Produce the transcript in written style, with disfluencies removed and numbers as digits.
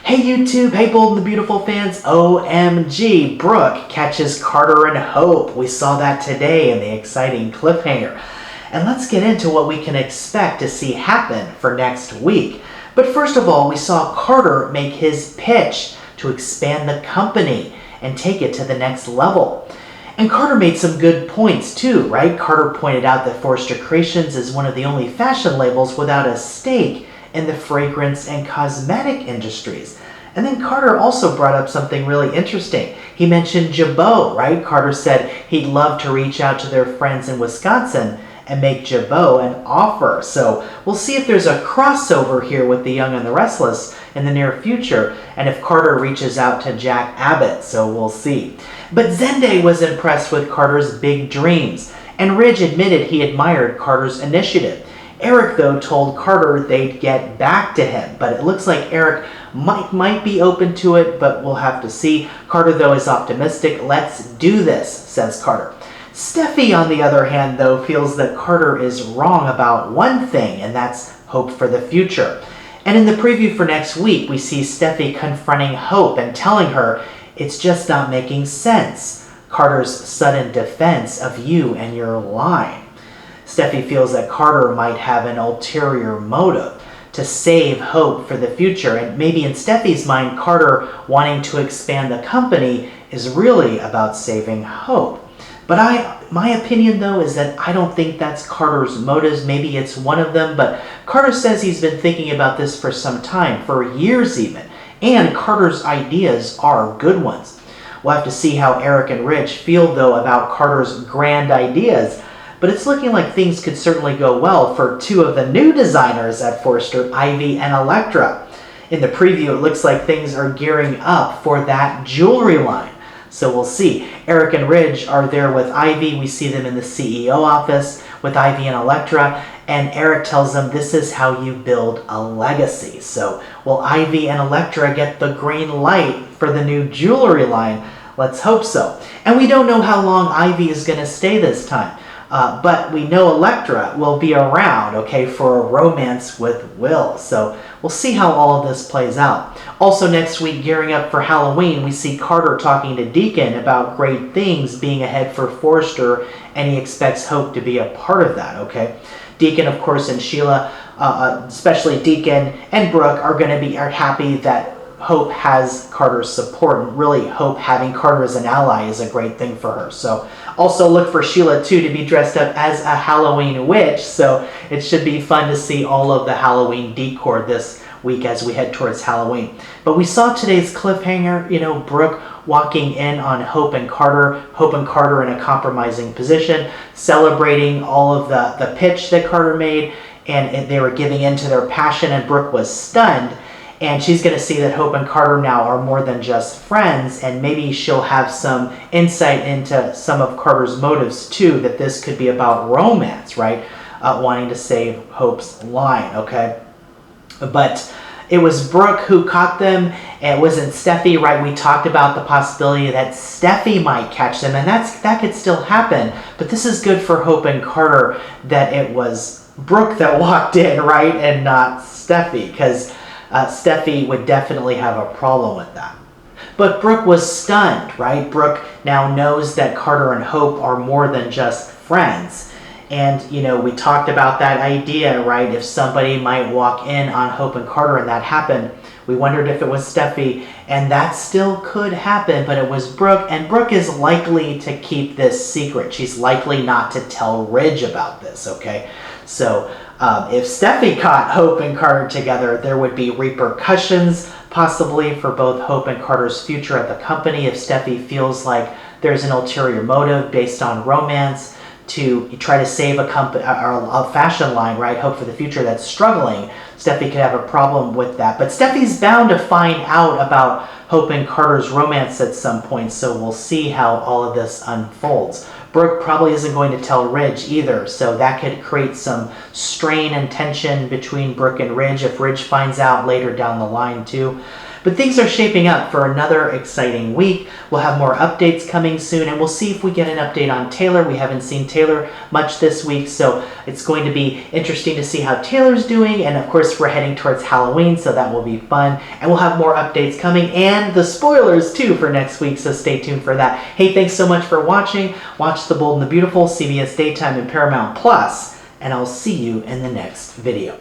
Hey YouTube, hey Bold and the Beautiful fans, OMG, Brooke catches Carter and Hope. We saw that today in the exciting cliffhanger. And let's get into what we can expect to see happen for next week. But first of all, we saw Carter make his pitch to expand the company and take it to the next level. And Carter made some good points too, right? Carter pointed out that Forrester Creations is one of the only fashion labels without a stake in the fragrance and cosmetic industries. And then Carter also brought up something really interesting. He mentioned Jabot, right? Carter said he'd love to reach out to their friends in Wisconsin and make Jabot an offer. So we'll see if there's a crossover here with The Young and the Restless in the near future, and if Carter reaches out to Jack Abbott, so we'll see. But Zende was impressed with Carter's big dreams, and Ridge admitted he admired Carter's initiative. Eric, though, told Carter they'd get back to him, but it looks like Eric might be open to it, but we'll have to see. Carter, though, is optimistic. Let's do this, says Carter. Steffi, on the other hand, though, feels that Carter is wrong about one thing, and that's hope for the future. And in the preview for next week, we see Steffi confronting Hope and telling her it's just not making sense, Carter's sudden defense of you and your line. Steffi feels that Carter might have an ulterior motive to save Hope for the future, and maybe in Steffi's mind, Carter wanting to expand the company is really about saving Hope. But my opinion, though, is that I don't think that's Carter's motives. Maybe it's one of them, but Carter says he's been thinking about this for some time, for years even, and Carter's ideas are good ones. We'll have to see how Eric and Rich feel, though, about Carter's grand ideas. But it's looking like things could certainly go well for two of the new designers at Forrester, Ivy and Electra. In the preview, it looks like things are gearing up for that jewelry line. So we'll see. Eric and Ridge are there with Ivy. We see them in the CEO office with Ivy and Electra. And Eric tells them this is how you build a legacy. So will Ivy and Electra get the green light for the new jewelry line? Let's hope so. And we don't know how long Ivy is going to stay this time. But we know Electra will be around, okay, for a romance with Will. So we'll see how all of this plays out. Also next week, gearing up for Halloween, we see Carter talking to Deacon about great things being ahead for Forrester, and he expects Hope to be a part of that, okay? Deacon, of course, and Sheila, especially Deacon and Brooke, are happy that Hope has Carter's support, and really Hope having Carter as an ally is a great thing for her. So also look for Sheila too to be dressed up as a Halloween witch, so it should be fun to see all of the Halloween decor this week as we head towards Halloween. But we saw today's cliffhanger, Brooke walking in on Hope and Carter in a compromising position, celebrating all of the pitch that Carter made, and they were giving in to their passion, and Brooke was stunned. And she's going to see that Hope and Carter now are more than just friends, and maybe she'll have some insight into some of Carter's motives too, that this could be about romance, right? Wanting to save Hope's line, okay? But it was Brooke who caught them. It wasn't Steffi, right? We talked about the possibility that Steffi might catch them, and that could still happen. But this is good for Hope and Carter that it was Brooke that walked in, right, and not Steffi, because Steffi would definitely have a problem with that. But Brooke was stunned, right? Brooke now knows that Carter and Hope are more than just friends. And, we talked about that idea, right? If somebody might walk in on Hope and Carter and that happened, we wondered if it was Steffi, and that still could happen, but it was Brooke, and Brooke is likely to keep this secret. She's likely not to tell Ridge about this, okay? So if Steffi caught Hope and Carter together, there would be repercussions possibly for both Hope and Carter's future at the company. If Steffi feels like there's an ulterior motive based on romance to try to save a company or a fashion line, right? Hope for the future that's struggling, Steffi could have a problem with that. But Steffi's bound to find out about Hope and Carter's romance at some point, so we'll see how all of this unfolds. Brooke probably isn't going to tell Ridge either, so that could create some strain and tension between Brooke and Ridge if Ridge finds out later down the line too. But things are shaping up for another exciting week. We'll have more updates coming soon, and we'll see if we get an update on Taylor. We haven't seen Taylor much this week, so it's going to be interesting to see how Taylor's doing. And of course, we're heading towards Halloween, so that will be fun. And we'll have more updates coming, and the spoilers too for next week, so stay tuned for that. Hey, thanks so much for watching. Watch The Bold and the Beautiful, CBS Daytime and Paramount Plus, and I'll see you in the next video.